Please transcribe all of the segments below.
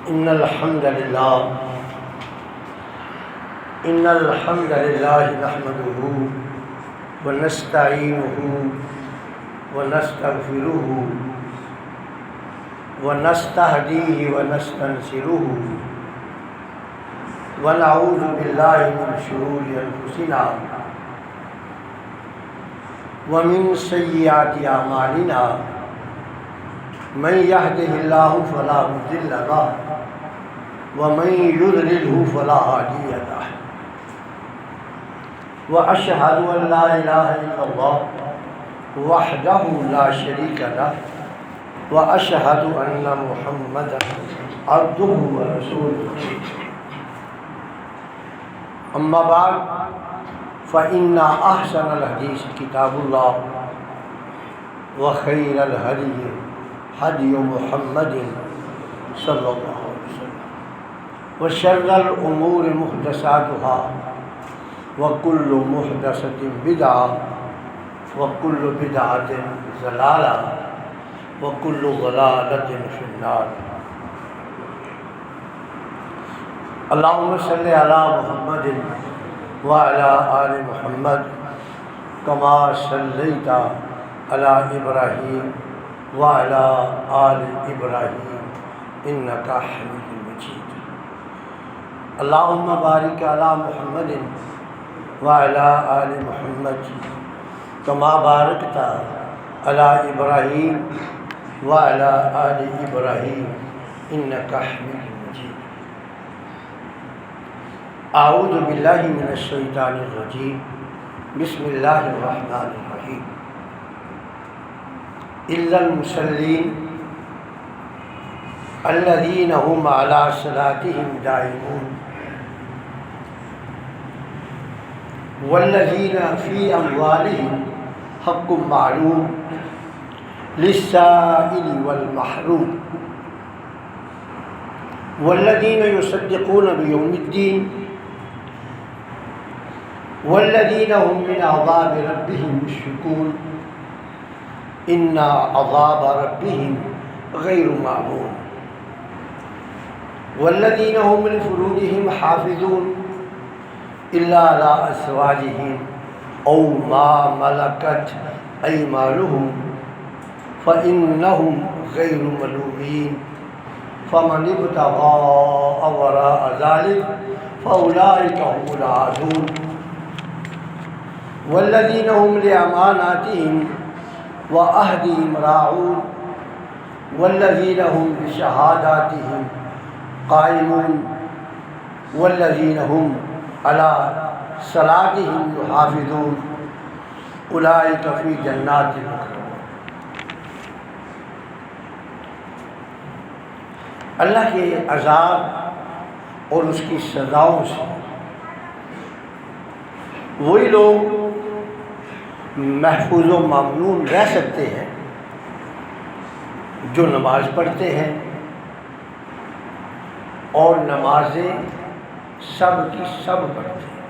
إن الحمد لله نحمده ونستعينه ونستغفره ونستهديه ونستنصره ونعوذ بالله من شرور أنفسنا ومن سيئات أعمالنا من يهده الله فلا مضل له ومن يضلله فلا هادي له وأشهد أن لا إله إلا الله وحده لا شريك له وأشهد أن محمدا عبده ورسوله أما بعد فإن أحسن الحديث كتاب الله وخير الهدي هدي محمد صلى الله عليه وسلم وشر الأمور محدثاتها وكل محدثة بدعة وكل بدعة ضلالة وكل ضلالة في النار. اللهم صل على محمد وعلى آل محمد كما صليت على إبراهيم وعلى آل إبراهيم إنك حميد مجيد. اللهم بارك على محمد وعلى آل محمد كما باركت على إبراهيم وعلى آل إبراهيم إنك حميد مجيد. اعوذ باللہ من الشیطان الرجیم بسم اللہ الرحمن الرحیم. الا المصلین الذین هم علی صلاتهم دائمون والذین فی اموالهم حق معلوم للسائل والمحروم والذین یصدقون بیوم الدین والذین هم من عذاب ربهم مشفقون ان عذاب ربهم غیر مأمون والذین هم لفروجهم حافظون الا على ازواجهم او ما ملكت ایمانهم فإنهم غیر ملومین فمن ابتغى وراء ذلك فأولئك هم العادون والذین هم لأماناتهم وعهدهم راعون والذین هم بشهاداتهم قائمون والذین هم على صلاتهم يحافظون أولئك في جنات مکرمون. اللہ کے عذاب اور اس کی سزاؤں سے وہی لوگ محفوظ و ممنون رہ سکتے ہیں جو نماز پڑھتے ہیں اور نمازیں سب کی سب پڑھتے ہیں.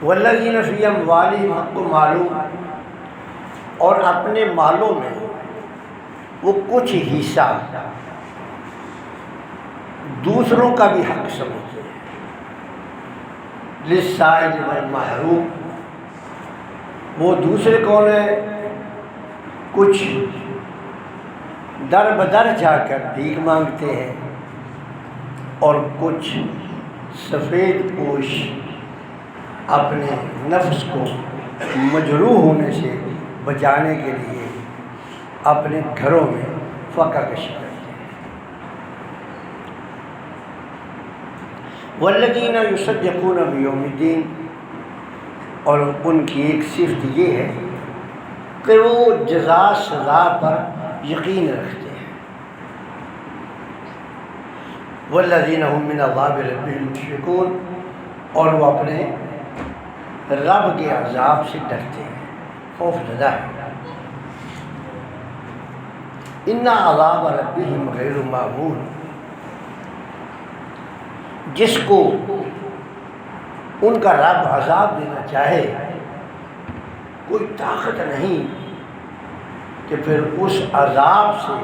والذین فی اموالہم حق معلوم اور اپنے مالوں میں وہ کچھ حصہ دوسروں کا بھی حق سمجھتے ہیں. للسائل والمحروم وہ دوسرے کون ہیں؟ کچھ در بدر جا کر بھیک مانگتے ہیں اور کچھ سفید پوش اپنے نفس کو مجروح ہونے سے بچانے کے لیے اپنے گھروں میں فقہ کشی کرتے ہیں. والذین یصدقون بیوم الدین اور ان کی ایک صفت یہ ہے کہ وہ جزا سزا پر یقین رکھتے ہیں. والذین هم من عذاب ربهم مشفقون اور وہ اپنے رب کے عذاب سے ڈرتے ہیں، خوف زدہ ہے. ان عذاب ربهم غیر مأمون جس کو ان کا رب عذاب دینا چاہے کوئی طاقت نہیں کہ پھر اس عذاب سے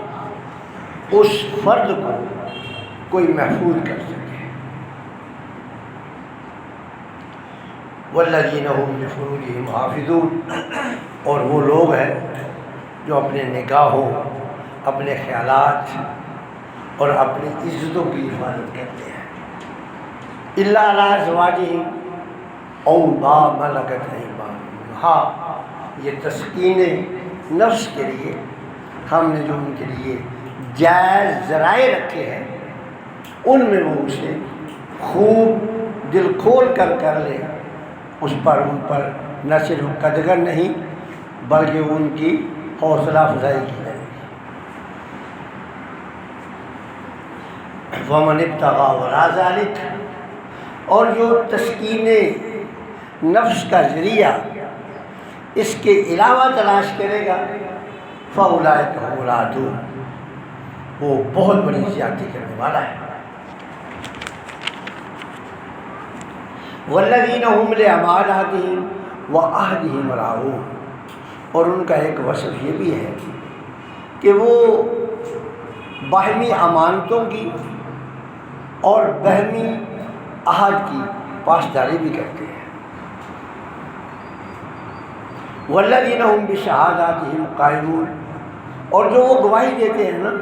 اس فرد کو کوئی محفوظ کر سکے۔ والذین هم لفروجہم حافظون، اور وہ لوگ ہیں جو اپنے نگاہوں، اپنے خیالات اور اپنی عزتوں کی حفاظت کرتے ہیں۔ الا علی ازواجہم او ما ملکت ایمانہم، ہاں یہ تسکین نفس کے لیے ہم نے جو ان کے لیے جائز ذرائع رکھے ہیں ان میں وہ اسے خوب دل کھول کر لے، اس پر ان پر نہ صرف قدغن نہیں بلکہ ان کی حوصلہ افزائی کی جائے۔ ومن ابتغى وراء ذلك، اور جو تسکین نفس کا ذریعہ اس کے علاوہ تلاش کرے گا، فاولئک هم العادون، وہ بہت بڑی زیادتی کرنے والا ہے۔ والذین هم لأماناتهم وعہدهم راعون، اور ان کا ایک وصف یہ بھی ہے کہ وہ باہمی امانتوں کی اور باہمی عہد کی پاسداری بھی کرتے ہیں۔ والذین هم بشہاداتهم قائمون، اور جو وہ گواہی دیتے ہیں نا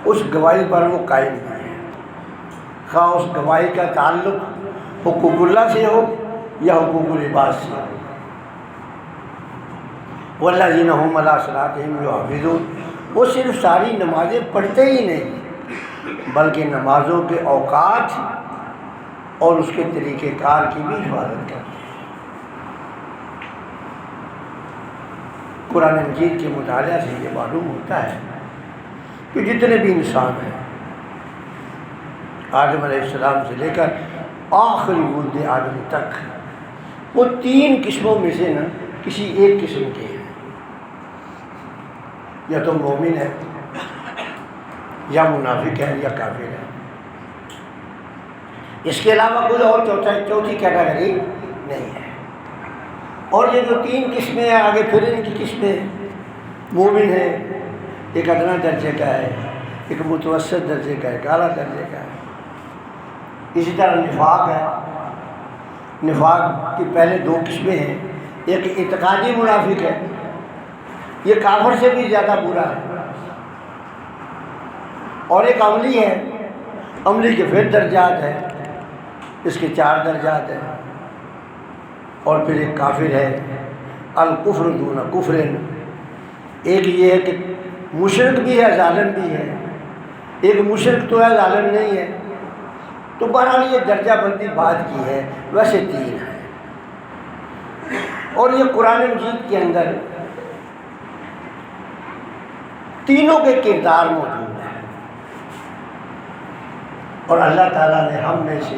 اس گواہی پر وہ قائم بھی ہیں، خواہ اس گواہی کا تعلق حقوق اللہ سے ہو یا حقوق العباد سے ہو۔ والذین هم علی صلاتہم یحافظون، وہ صرف ساری نمازیں پڑھتے ہی نہیں بلکہ نمازوں کے اوقات اور اس کے طریقہ کار کی بھی حفاظت کرتے ہیں۔ قرآن مجید کے مطالعہ سے یہ معلوم ہوتا ہے کہ جتنے بھی انسان ہیں، آدم علیہ السلام سے لے کر آخری ولد آدم تک، وہ تین قسموں میں سے نا کسی ایک قسم کے ہیں، یا تو مومن ہے یا منافق ہے یا کافر ہے، اس کے علاوہ کوئی اور چوتھی کیٹیگری نہیں ہے۔ اور یہ جو تین قسمیں ہیں آگے پھر ان کی قسمیں، مومن ہے ایک ادنا درجے کا ہے، ایک متوسط درجے کا ہے، ایک اعلیٰ درجے کا ہے۔ اسی طرح نفاق ہے، نفاق کی پہلے دو قسمیں ہیں، ایک اعتقادی منافق ہے، یہ کافر سے بھی زیادہ برا ہے، اور ایک عملی ہے، عملی کے پھر درجات ہیں، اس کے 4 درجات ہیں، اور پھر ایک کافر ہے الکفر دون کفر، ایک یہ ہے کہ مشرک بھی ہے ظالم بھی ہے، ایک مشرک تو ہے ظالم نہیں ہے، تو بہرحال یہ درجہ بندی بات کی ہے، ویسے 3 ہے۔ اور یہ قرآن مجید کے اندر تینوں کے کردار موجود ہیں، اور اللہ تعالیٰ نے ہم میں سے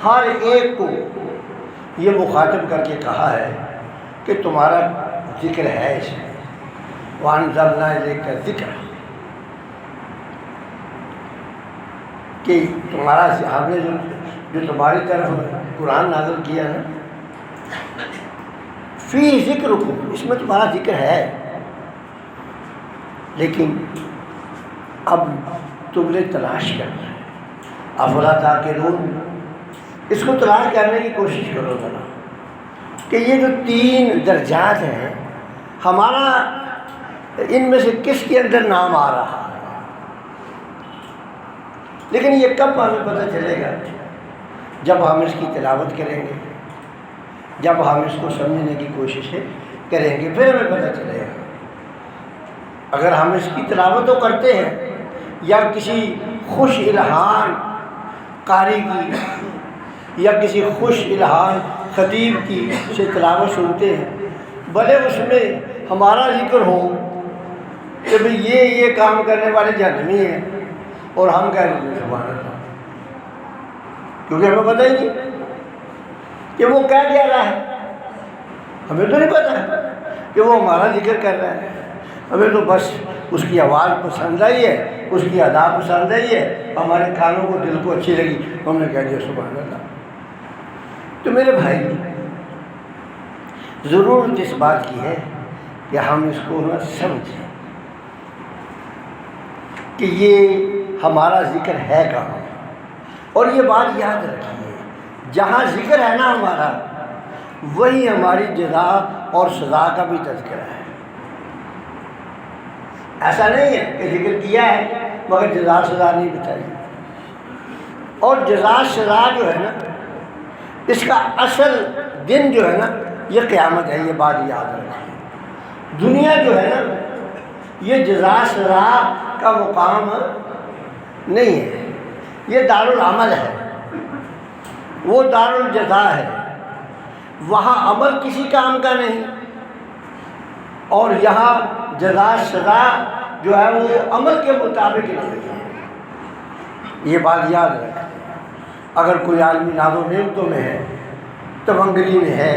ہر ایک کو یہ مخاطب کر کے کہا ہے کہ تمہارا ذکر ہے اس میں، وَأَنزَلْنَا إِلَيْكَ الذِّكْرَ، کہ تمہارا ہم نے جو تمہاری طرف قرآن نازل کیا نا، فی ذکرکم، اس میں تمہارا ذکر ہے، لیکن اب تم نے تلاش کرنا ہے، افلا تعقلون، اس کو تلاش کرنے کی کوشش کرو ذرا کہ یہ جو 3 درجات ہیں ہمارا ان میں سے کس کے اندر نام آ رہا ہے۔ لیکن یہ کب ہمیں پتہ چلے گا؟ جب ہم اس کی تلاوت کریں گے، جب ہم اس کو سمجھنے کی کوششیں کریں گے، پھر ہمیں پتہ چلے گا۔ اگر ہم اس کی تلاوت تو کرتے ہیں یا کسی خوش الہان قاری کی یا کسی خوش الہان خطیب کی سے تلاوت سنتے ہیں، بھلے اس میں ہمارا ذکر ہو کہ بھئی یہ کام کرنے والے جہنمی ہیں، اور ہم کہہ رہے ہیں سبحان اللہ، کیونکہ ہمیں پتہ ہی نہیں کہ وہ کیا کہہ رہا ہے، ہمیں تو نہیں پتہ کہ وہ ہمارا ذکر کر رہا ہے، ہمیں تو بس اس کی آواز پسند آئی ہے، اس کی ادا پسند آئی ہے، ہمارے کانوں کو دل کو اچھی لگی، ہم نے کہہ دیا سبحان اللہ۔ تو میرے بھائی، ضرورت اس بات کی ہے کہ ہم اس کو نہ سمجھیں، کہ یہ ہمارا ذکر ہے کہاں. اور یہ بات یاد رکھیے، جہاں ذکر ہے نا ہمارا، وہی ہماری جزا اور سزا کا بھی تذکرہ ہے. ایسا نہیں ہے کہ ذکر کیا ہے مگر جزا سزا نہیں بتائی. اور جزا سزا جو ہے نا، اس کا اصل دن جو ہے نا یہ قیامت ہے. یہ بات یاد رکھیں. دنیا جو ہے نا یہ جزا سزا کا مقام نہیں ہے، یہ دارالعمل ہے، وہ دارالجزا ہے. وہاں عمل کسی کام کا نہیں، اور یہاں جزا سزا جو ہے وہ عمل کے مطابق نہیں ہے. یہ بات یاد رکھیں. اگر کوئی آدمی ناز و نعمتوں میں ہے، تمنگری میں ہے،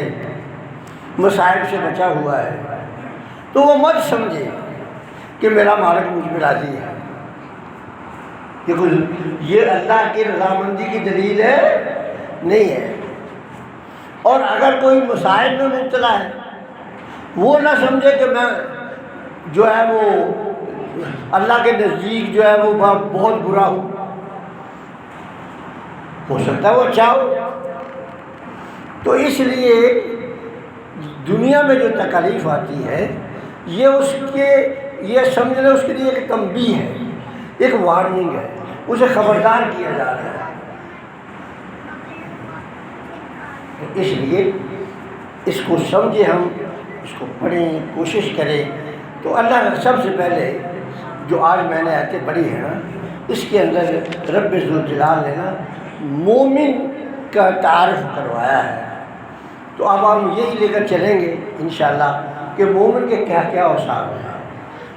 مصائب سے بچا ہوا ہے، تو وہ مت سمجھے کہ میرا مالک مجھ پہ راضی ہے. یہ اللہ کی رضامندی کی دلیل ہے نہیں ہے. اور اگر کوئی مصائب میں مبتلا ہے، وہ نہ سمجھے کہ میں جو ہے وہ اللہ کے نزدیک جو ہے وہ بہت برا ہوں. ہو سکتا ہے وہ اچھا ہو. تو اس لیے دنیا میں جو تکالیف آتی ہے یہ سمجھ لیں اس کے لیے ایک تنبیہ ہے، ایک وارننگ ہے، اسے خبردار کیا جا رہا ہے. اس لیے اس کو سمجھے، ہم اس کو پڑھیں، کوشش کریں. تو اللہ سب سے پہلے جو آج میں نے آیتیں پڑھی ہیں نا، اس کے اندر رب ذوالجلال نے نا مومن کا تعارف کروایا ہے. تو اب ہم یہی لے کر چلیں گے انشاءاللہ کہ مومن کے کیا کیا اوصاف ہیں،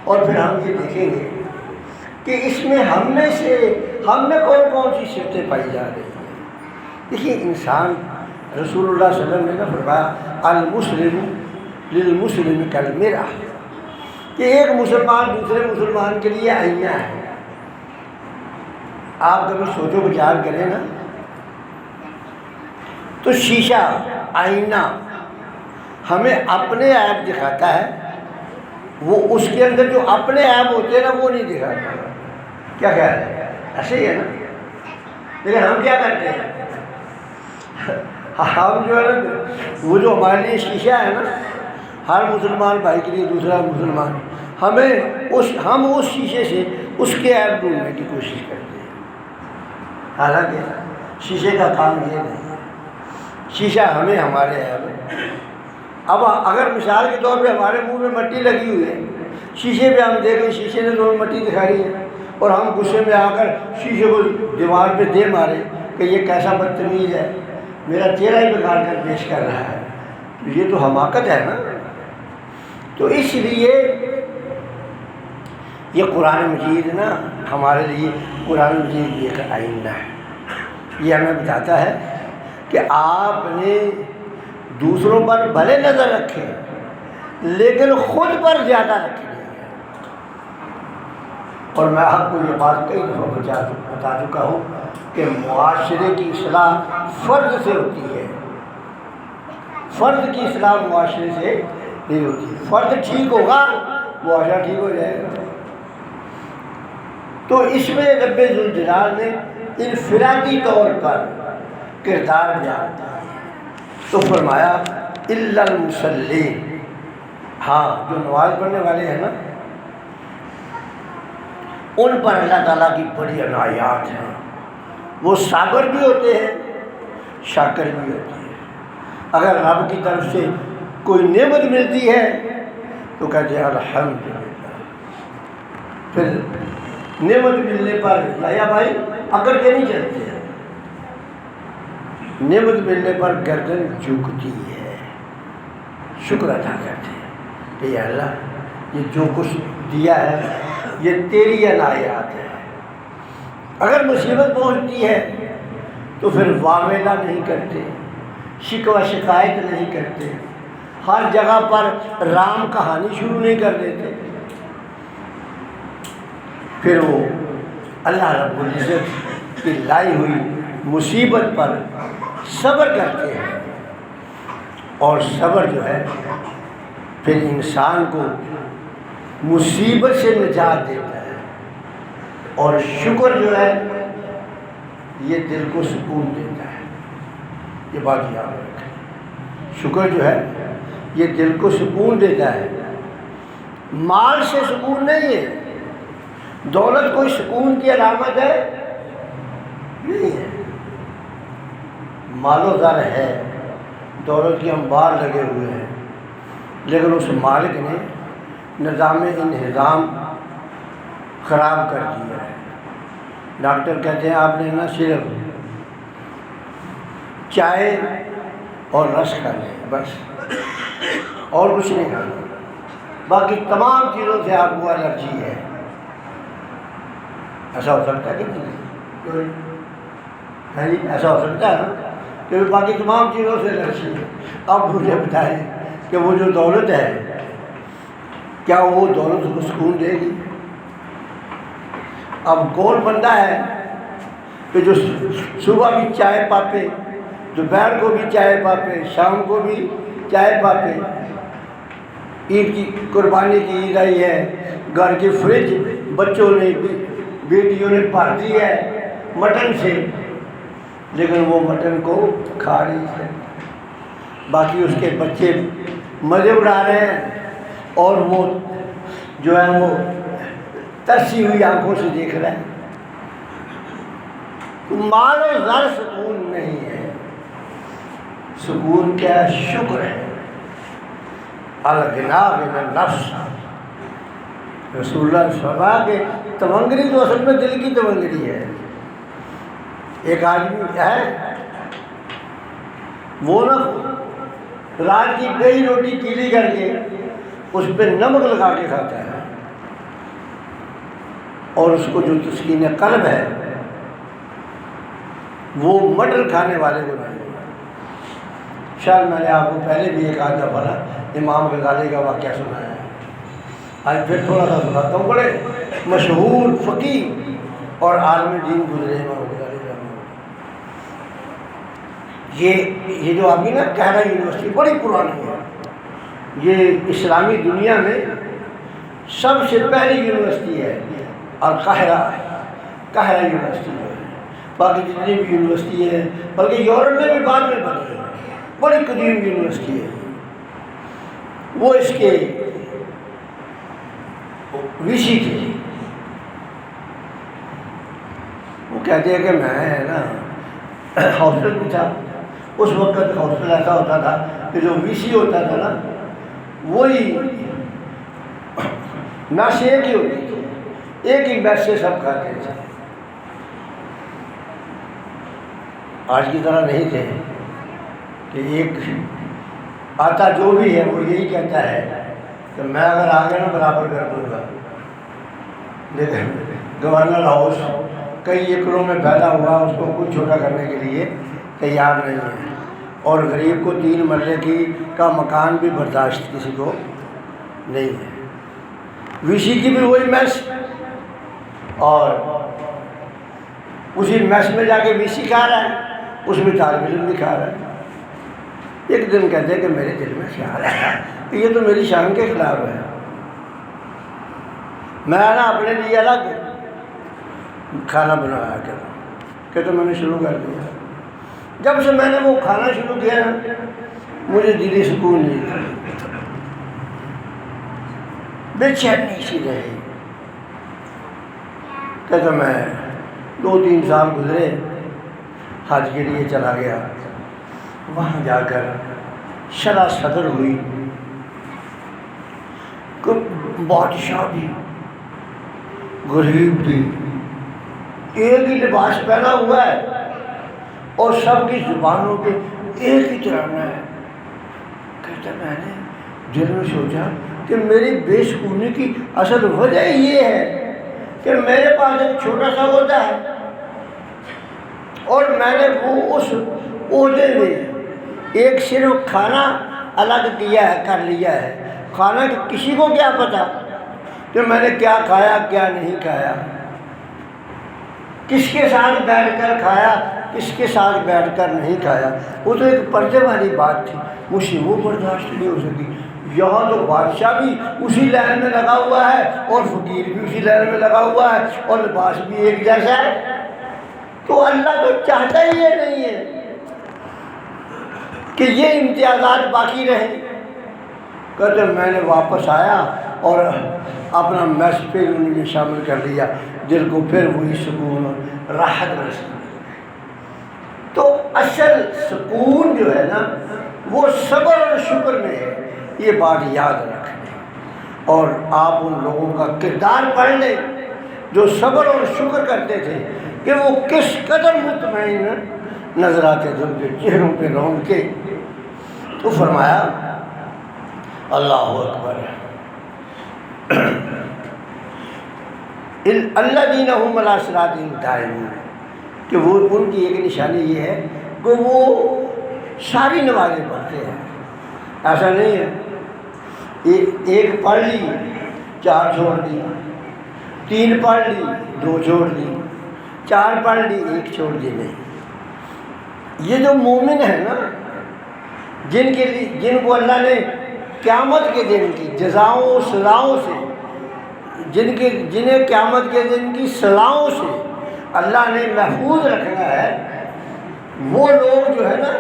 اور پھر ہم یہ دیکھیں گے کہ اس میں ہم میں کون کون سی صفتیں پائی جا رہی ہیں. دیکھیے، انسان رسول اللہ صلی اللہ علیہ وسلم نے فرمایا المسلم للمسلم کالمرآہ، کہ ایک مسلمان دوسرے مسلمان کے لیے آئینہ ہے. آپ کبھی سوچو بچار کریں نا، تو شیشہ، آئینہ ہمیں اپنے عیب دکھاتا ہے، وہ اس کے اندر جو اپنے عیب ہوتے ہیں نا وہ نہیں دکھاتا. کیا خیال ہے؟ ایسے ہی ہے نا. لیکن ہم کیا کرتے ہیں، ہم جو ہے نا وہ جو ہمارے لیے شیشہ ہے نا، ہر مسلمان بھائی کے لیے دوسرا مسلمان، ہم اس شیشے سے اس کے عیب ڈھونڈنے کی کوشش کرتے ہیں. حالانکہ شیشے کا کام یہ نہیں ہے، شیشہ ہمیں ہمارے عیب ہے. اب اگر مثال کے طور پہ ہمارے منہ میں مٹی لگی ہوئی ہے، شیشے پہ ہم دیکھیں شیشے نے تو مٹی دکھائی ہے، اور ہم غصے میں آ کر شیشے کو دیوار پہ دے مارے کہ یہ کیسا بدتمیز ہے، میرا چہرہ ہی بگاڑ کر پیش کر رہا ہے. یہ تو حماقت ہے نا. تو اس لیے یہ قرآن مجید نا ہمارے لیے، قرآن مجید ایک آئینہ ہے. یہ ہمیں بتاتا ہے کہ آپ نے دوسروں پر بھلے نظر رکھیں لیکن خود پر زیادہ رکھیں. اور میں آپ کو یہ بات کئی دفعہ بتا چکا ہوں کہ معاشرے کی اصلاح فرد سے ہوتی ہے، فرد کی اصلاح معاشرے سے نہیں ہوتی. فرد ٹھیک ہوگا معاشرہ ٹھیک ہو جائے گا. تو اس میں رب ذوالجلال نے انفرادی طور پر کردار بیان کیا ہے. تو فرمایا الا المصلین، ہاں جو نماز پڑھنے والے ہیں نا ان پر اللہ تعالیٰ کی بڑی عنایات ہیں. وہ صابر بھی ہوتے ہیں، شاکر بھی ہوتے ہیں. اگر رب کی طرف سے کوئی نعمت ملتی ہے تو کہتے ہیں الحمدللہ. پھر نعمت ملنے پر یا بھائی اکڑ کے نہیں چلتے ہیں، نعمت ملنے پر گردن جھکتی ہے، شکر ادا کرتے ہیں کہ یا اللہ یہ جو کچھ دیا ہے یہ تیری عنایات ہے. اگر مصیبت پہنچتی ہے تو پھر واویلا نہیں کرتے، شکوہ شکایت نہیں کرتے، ہر جگہ پر رام کہانی شروع نہیں کر دیتے. پھر وہ اللہ رب العزت کی لائی ہوئی مصیبت پر صبر کرتے ہیں. اور صبر جو ہے پھر انسان کو مصیبت سے نجات دیتا ہے. اور شکر جو ہے یہ دل کو سکون دیتا ہے، یہ بات یاد رکھیں۔ شکر جو ہے یہ دل کو سکون دیتا ہے، مال سے سکون نہیں ہے۔ دولت کوئی سکون کی علامت ہے نہیں ہے، مال و زر ہے، دولت کے انبار لگے ہوئے ہیں، لیکن اس مالک نے نظام انہضام خراب کر دیا ہے۔ ڈاکٹر کہتے ہیں آپ نے نہ صرف چائے اور رس کھانا ہے بس، اور کچھ نہیں کھانا، باقی تمام چیزوں سے آپ کو الرجی ہے۔ ایسا ہو سکتا ہے کہ نہیں؟ ہے جی، ایسا ہو سکتا ہے نا کہ باقی تمام چیزوں سے الرجی ہے۔ اب مجھے بتائیں کہ وہ جو دولت ہے، کیا وہ دولت کو سکون دے گی؟ اب کون بندہ ہے کہ جو صبح بھی چائے پاپے، دوپہر کو بھی چائے پاپے، شام کو بھی چائے پاپے؟ عید کی قربانی کی عید آئی ہے، گھر کی فریج بچوں نے بیٹیوں نے بھر دی ہے مٹن سے، لیکن وہ مٹن کو کھا نہیں ہے، باقی اس کے بچے مزے اڑا رہے ہیں اور وہ جو ہے وہ ترسی ہوئی آنکھوں سے دیکھ رہے ہیں۔ مال و زر سکون نہیں ہے، سکون کیا ہے؟ شکر ہے۔ الغنا غنا النفس، رسول اللہ صلی اللہ علیہ وسلم کہ تمنگری تو اصل میں دل کی تمنگری ہے۔ ایک آدمی ہے وہ نا رات کی گئی روٹی پیلی کر کے اس پہ نمک لگا کے کھاتا ہے، اور اس کو جو تسکین قلب ہے وہ مٹر کھانے والے کو نہیں۔ شاید میں نے آپ کو پہلے بھی ایک آدھا پڑھا، امام غزالی کا واقعہ سنایا ہے، آج پھر تھوڑا سا سناتا ہوں۔ بڑے مشہور فقیہ اور عالم دین گزرے امام غزالی رحمہ اللہ۔ یہ جو ابھی نا قاہرہ یونیورسٹی بڑی پرانی ہے، یہ اسلامی دنیا میں سب سے پہلی یونیورسٹی ہے، اور قاہرہ یونیورسٹی جو ہے، باقی جتنی بھی یونیورسٹی ہے بلکہ یورپ میں بھی بعد میں بنی ہے، بڑی قدیم یونیورسٹی ہے۔ وہ اس کے وی سی تھے، وہ کہتے ہیں کہ میں نا ہاسٹل بھی تھا، اس وقت ہاسٹل ایسا ہوتا تھا کہ جو وی سی ہوتا تھا نا وہی میس ایک ہی ہوتی تھی، ایک ہی میس سے سب کھاتے تھے، آج کی طرح نہیں تھے کہ ایک آتا جو بھی ہے وہ یہی کہتا ہے کہ میں اگر آگے نہ برابر کر دوں گا، لیکن گورنر ہاؤس کئی ایکڑوں میں پھیلا ہوا، اس کو کچھ چھوٹا کرنے کے لیے تیار نہیں ہے، اور غریب کو 3 مرلے کا مکان بھی برداشت کسی کو نہیں ہے۔ وی سی کی بھی وہی میس، اور اسی میس میں جا کے وی سی کھا رہا ہے، اس میں طالب علم بھی کھا رہا ہے۔ ایک دن کہتے ہیں کہ میرے دل میں خیال آیا کہ یہ تو میری شان کے خلاف ہے، میں نا اپنے لیے الگ کھانا بنایا کروں، کہ تو میں نے شروع کر دیا۔ جب سے میں نے وہ کھانا شروع کیا نا مجھے دلی سکون نہیں تھا، بے چینی سی رہی۔ کہتا میں 2-3 سال گزرے، حج کے لیے چلا گیا، وہاں جا کر شرح صدر ہوئی کہ بادشاہ بھی غریب بھی ایک ہی لباس پہنا ہوا ہے اور سب کی زبانوں پہ ایک ہی ترانہ ہے۔ کہتا میں نے دل میں سوچا کہ میری بے سکونی کی اصل وجہ یہ ہے کہ میرے پاس ایک چھوٹا سا عہدہ ہے، اور میں نے وہ اس عہدے میں ایک صرف کھانا الگ کیا ہے، کر لیا ہے۔ کھانا کسی کو کیا پتا کہ میں نے کیا کھایا کیا نہیں کھایا، کس کے ساتھ بیٹھ کر کھایا کس کے ساتھ بیٹھ کر نہیں کھایا۔ وہ تو ایک پردے والی بات تھی، مجھ سے وہ برداشت نہیں ہو سکی۔ یہاں تو بادشاہ بھی اسی لائن میں لگا ہوا ہے اور فقیر بھی اسی لائن میں لگا ہوا ہے اور لباس بھی ایک جیسا ہے، تو اللہ تو چاہتا ہی یہ نہیں ہے کہ یہ امتیازات باقی رہیں۔ کہتے میں نے واپس آیا اور اپنا میس پھر انہوں نے شامل کر لیا، دل کو پھر وہی سکون راحت محسوس۔ تو اصل سکون جو ہے نا وہ صبر اور شکر میں ہے، یہ بات یاد رکھیں۔ اور آپ ان لوگوں کا کردار پڑھ لیں جو صبر اور شکر کرتے تھے کہ وہ کس قدر مطمئن نظر آتے تھے، ان کے چہروں پہ رونقیں۔ تو فرمایا اللہ اکبر، الذین ھم علی صراطہم دائمون، کہ وہ ان کی ایک نشانی یہ ہے کہ وہ ساری نمازیں پڑھتے ہیں۔ ایسا نہیں ہے ایک پڑھ لی 4 چھوڑ دی، 3 پڑھ لی 2 چھوڑ دی، 4 پڑھ لی 1 چھوڑ دی، نہیں۔ یہ جو مومن ہے نا، جن کو اللہ نے قیامت کے دن کی جزاؤں و سزاؤں سے، جنہیں قیامت کے دن کی سزاؤں سے اللہ نے محفوظ رکھنا ہے، وہ لوگ جو ہے نا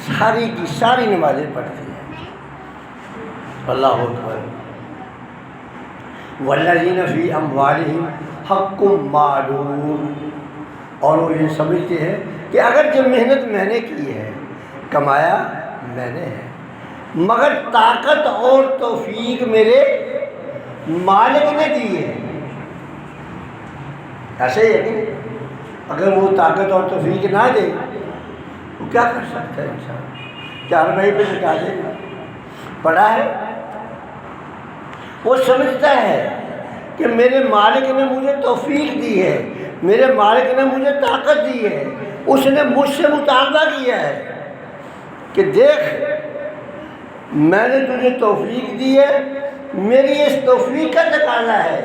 ساری کی ساری نمازیں پڑھتے ہیں۔ اللہ اکبر، والذین فی اموالہم حق معلوم، اور وہ یہ سمجھتے ہیں کہ اگر جو محنت میں نے کی ہے، کمایا میں نے ہے، مگر طاقت اور توفیق میرے مالک نے دی ہے۔ ایسے ہی ہے کہ اگر وہ طاقت اور توفیق نہ دے تو کیا کر سکتا ہے انسان؟ 4 بھائی پہ لٹا دے گا، پڑا ہے۔ وہ سمجھتا ہے کہ میرے مالک نے مجھے توفیق دی ہے، میرے مالک نے مجھے طاقت دی ہے، اس نے مجھ سے مطالبہ کیا ہے کہ دیکھ میں نے تجھے توفیق دی ہے، میری اس توفیق کا تقاضا ہے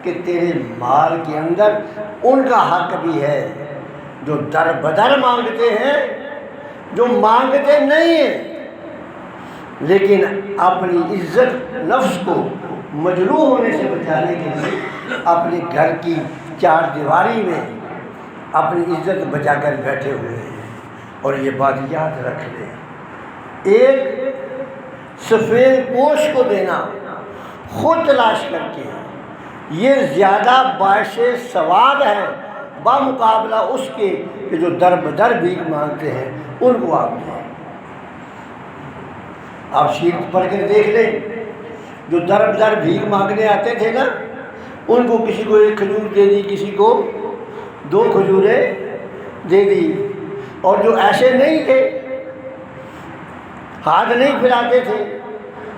کہ تیرے مال کے اندر ان کا حق بھی ہے جو در بدر مانگتے ہیں، جو مانگتے نہیں ہیں لیکن اپنی عزت نفس کو مجروح ہونے سے بچانے کے لیے اپنے گھر کی 4 دیواری میں اپنی عزت بچا کر بیٹھے ہوئے ہیں۔ اور یہ بات یاد رکھ لیں، ایک سفید پوش کو دینا خود تلاش کر کے یہ زیادہ باعث ثواب ہے بمقابلہ اس کے کہ جو در بدر بھیک مانگتے ہیں ان کو آپ دیں۔ آپ سیرت پڑھ کر دیکھ لیں، جو در بدر بھیک مانگنے آتے تھے نا، ان کو کسی کو 1 کھجور دے دی، کسی کو 2 کھجوریں دے دی، اور جو ایسے نہیں تھے، ہاتھ نہیں پھیلاتے تھے،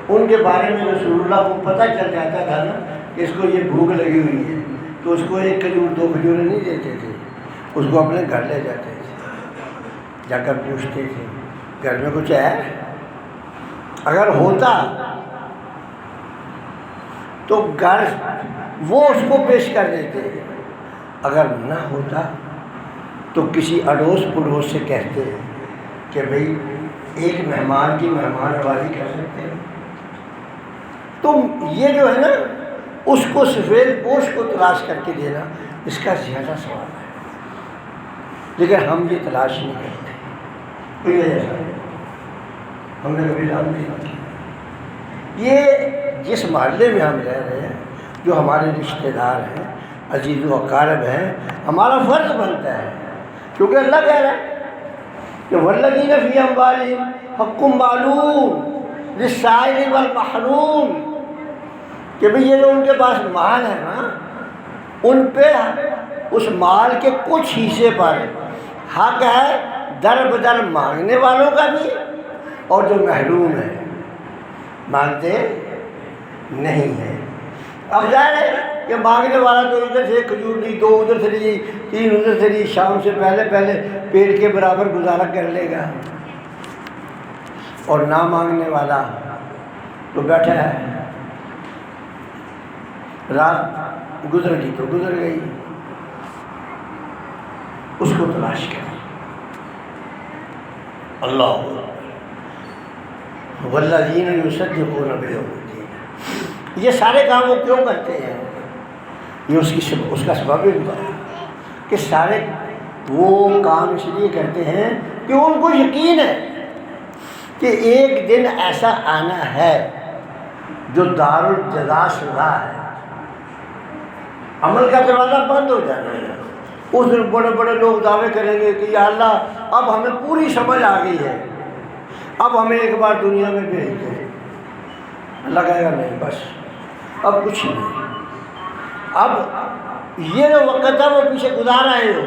ان کے بارے میں رسول اللہ کو پتہ چل جاتا تھا نا کہ اس کو یہ بھوک لگی ہوئی ہے، تو اس کو 1 کھجور 2 کھجوریں نہیں دیتے تھے، اس کو اپنے گھر لے جاتے تھے، جا کر پوچھتے تھے گھر میں کچھ ہے؟ اگر ہوتا تو گھر وہ اس کو پیش کر دیتے، اگر نہ ہوتا تو کسی اڑوس پڑوس سے کہتے کہ بھئی ایک مہمان کی مہمان نوازی کر سکتے ہیں۔ تو یہ جو ہے نا اس کو سفید پوش کو تلاش کر کے دینا، اس کا زیادہ ثواب ہے، لیکن ہم یہ تلاش نہیں کرتے، کوئی ایسا نہیں، ہم نے کبھی لام نہیں کیا۔ یہ جس محلے میں ہم رہ رہے ہیں، جو ہمارے رشتہ دار ہیں، عزیز و اقارب ہیں، ہمارا فرض بنتا ہے، کیونکہ اللہ کہہ رہا ہے کہ والذین فی اموالہم حق معلوم للسائل والمحروم، کہ بھئی یہ جو ان کے پاس مال ہے نا، ان پہ اس مال کے کچھ حصے پر حق ہے در بدر مانگنے والوں کا بھی، اور جو محروم ہے مانگتے نہیں ہیں۔ اب ظاہر ہے کہ مانگنے والا تو ادھر سے 1 کھجور لی، 2 ادھر سے لی، 3 ادھر سے لی، شام سے پہلے پیٹ کے برابر گزارا کر لے گا، اور نہ مانگنے والا تو بیٹھا ہے، رات گزر گئی تو گزر گئی، اس کو تلاش کریں۔ اللہ والذین یصدقون بیوم الدین، یہ سارے کام وہ کیوں کرتے ہیں؟ یہ اس کا سبب بھی بتایا کہ سارے وہ کام اس لیے کرتے ہیں کہ ان کو یقین ہے کہ ایک دن ایسا آنا ہے جو دار الجزا سزا ہے، عمل کا دروازہ بند ہو جانا ہے۔ اس دن بڑے بڑے لوگ دعوے کریں گے کہ یا اللہ اب ہمیں پوری سمجھ آ گئی ہے، اب ہمیں ایک بار دنیا میں بھیج دو۔ اللہ کہے گا نہیں، بس اب کچھ نہیں، اب یہ جو وقت تھا وہ پیچھے گزار آئے ہو،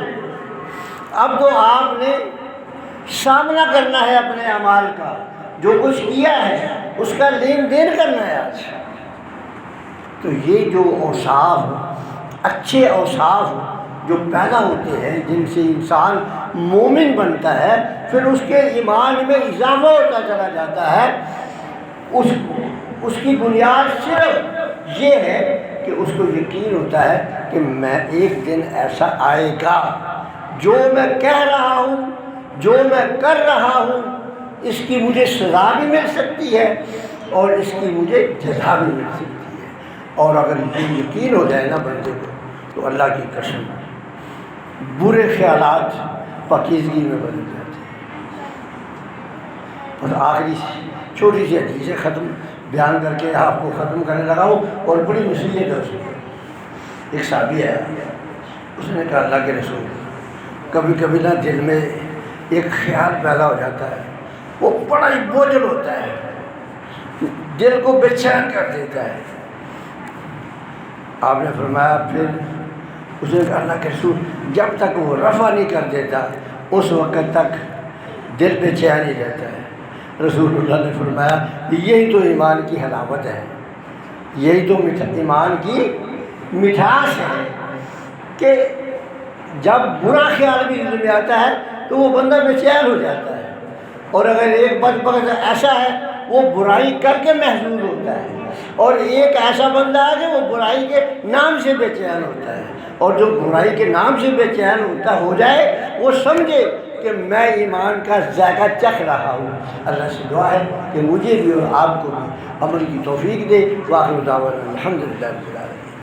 اب تو آپ نے سامنا کرنا ہے اپنے اعمال کا، جو کچھ کیا ہے اس کا لین دین کرنا ہے آج۔ تو یہ جو اوصاف، اچھے اوصاف جو پیدا ہوتے ہیں جن سے انسان مومن بنتا ہے، پھر اس کے ایمان میں اضافہ ہوتا چلا جاتا ہے، اس کی بنیاد صرف یہ ہے کہ اس کو یقین ہوتا ہے کہ میں ایک دن ایسا آئے گا جو میں کہہ رہا ہوں، جو میں کر رہا ہوں، اس کی مجھے سزا بھی مل سکتی ہے اور اس کی مجھے جزا بھی مل سکتی ہے۔ اور اگر یہ یقین ہو جائے نا بندے کو تو اللہ کی قسم برے خیالات پاکیزگی میں بدل جاتے ہیں۔ اور آخری چھوٹی سی حدیث ختم بیان کر کے آپ کو ختم کرنے لگا ہوں، اور بڑی نصیحت ہے اس میں۔ ایک صحابی ہے، اس نے کہا اللہ کے رسول، کبھی کبھی نا دل میں ایک خیال پیدا ہو جاتا ہے، وہ بڑا ہی بوجھل ہوتا ہے، دل کو بے چین کر دیتا ہے۔ آپ نے فرمایا پھر اس نے کہا اللہ کے رسول، جب تک وہ رفع نہیں کر دیتا اس وقت تک دل بے چین ہی رہتا ہے۔ رسول اللہ نے فرمایا یہی تو ایمان کی حلاوت ہے، یہی تو ایمان کی مٹھاس ہے کہ جب برا خیال بھی دل میں آتا ہے تو وہ بندہ بے چین ہو جاتا ہے، اور اگر ایک وقت ایسا ہے وہ برائی کر کے محظوظ ہوتا ہے، اور ایک ایسا بندہ ہے کہ وہ برائی کے نام سے بے چین ہوتا ہے، اور جو برائی کے نام سے بے چین ہوتا ہو جائے وہ سمجھے کہ میں ایمان کا ذائقہ چکھ رہا ہوں۔ اللہ سے دعا ہے کہ مجھے بھی اور آپ کو بھی عمل کی توفیق دے۔ وآخر دعوانا الحمدللہ رب العالمین۔